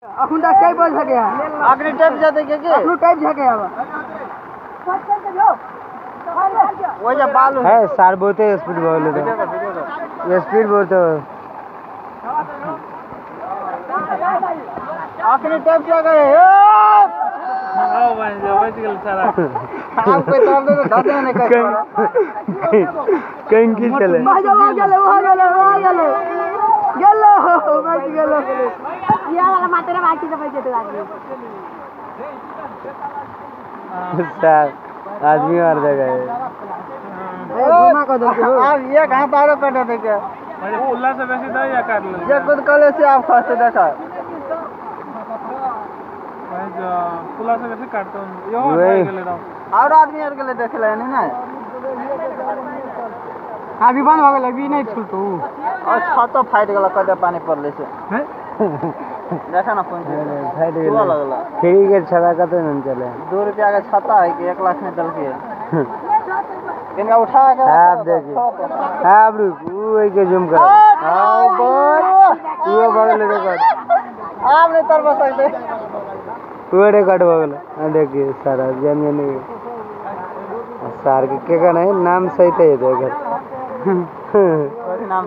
अखुंडा कई बोल सके आखिरी टाइप जाते के अखनु टाइप झके अब वो जा बालू है सार बोलते स्पीड बोले तो ये स्पीड बोलते आखिरी टाइप जा गए आओ भाई जो बच गया सारा आप कोई तोड़ दे तो धरते नहीं कर कहीं की चले वहां गेले बच गेलो ये वाला मातेरा बाकी से पैसे तो आदमी सर आदमी मार देगा घुमा को दो आप ये कहां तारे पेटे देखे मुझे पुल्ला से वैसे दो या कर लो ये खुद कले से आप फंसते देखा भाई जो पुल्ला से वैसे काटते हूं यो वही। ले रहा हूं और आदमी और के लिए देख ले नहीं ना अभी बंद हो गेल अभी नहीं छुलतो और छतो फाइट गला कदे पानी पड़ले से हैं देखा ना फोन फाइट हुआ लगला खिड़ी के छता का तो नहीं चले 2 रुपया का छाता है कि 1 लाख में दल के इनका उठा के आप देखिए आप रुक वो के जूम कर आओ बोल वो बगल रिकॉर्ड आप नहीं तर सकते वो रिकॉर्ड बगल देखिए सारा जमीन सार के का नहीं नाम सही थे इधर नाम